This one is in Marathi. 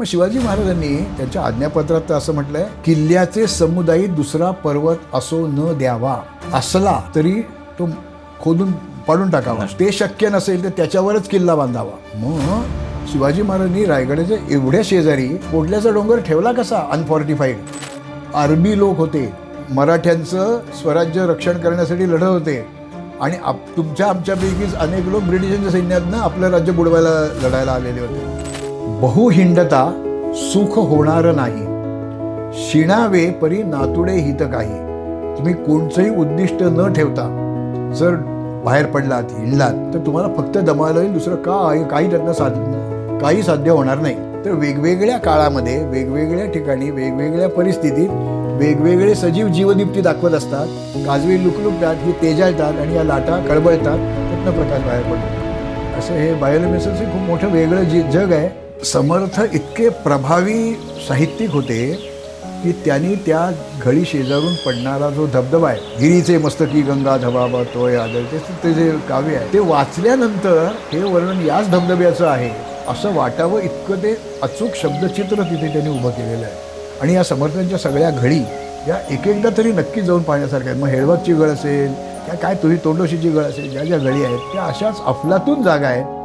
मग शिवाजी महाराजांनी त्यांच्या आज्ञापत्रात असं म्हटलंय, किल्ल्याचे समुदायी दुसरा पर्वत असो न द्यावा, असला तरी तो खोदून पाडून टाकावा, ते शक्य नसेल तर त्याच्यावरच किल्ला बांधावा. मग शिवाजी महाराजांनी रायगडाच्या एवढ्या शेजारी कोटल्याचा डोंगर ठेवला कसा? अनफॉर्टिफाईड. अरबी लोक होते, मराठ्यांचं स्वराज्य रक्षण करण्यासाठी लढत होते आणि तुमच्या आमच्यापैकीच अनेक लोक ब्रिटिशांच्या सैन्यातनं आपलं राज्य बुडवायला लढायला आलेले होते. बहुहिंडता सुख होणार नाही, शिणावे परी नातुडे हित काही. तुम्ही कोणचंही उद्दिष्ट न ठेवता जर बाहेर पडलात, हिंडलात, तर तुम्हाला फक्त दमायला येईल, दुसरं काही त्यातनं काही साध्य होणार नाही. तर वेगवेगळ्या काळामध्ये, वेगवेगळ्या ठिकाणी, वेगवेगळ्या परिस्थितीत वेगवेगळे सजीव जीवदीप्ती दाखवत असतात. काजवी लुकलुकतात, ही तेजाळतात आणि या लाटा कळबळतात, त्यातनं प्रकाश बाहेर पडतो. असं हे बायोलुमिनेसन्स खूप मोठं वेगळं जग आहे. समर्थ इतके प्रभावी साहित्यिक होते की त्यांनी त्या घळी शेजारून पडणारा जो धबधबा आहे, गिरीचे मस्तकी गंगा धबाबा तोय आदळते, ते जे काव्य आहे ते वाचल्यानंतर हे वर्णन याच धबधब्याचं आहे असं वाटावं इतकं ते अचूक शब्दचित्र तिथे त्यांनी उभं केलेलं आहे. आणि या समर्थांच्या सगळ्या घडी या एकदा तरी नक्की जाऊन पाहण्यासारख्या आहेत. मग हेळवाकची गळ असेल, काय तुम्ही तोंडोशीची गळ असेल, ज्या ज्या घडी आहेत त्या अशाच अफलातून जागा आहेत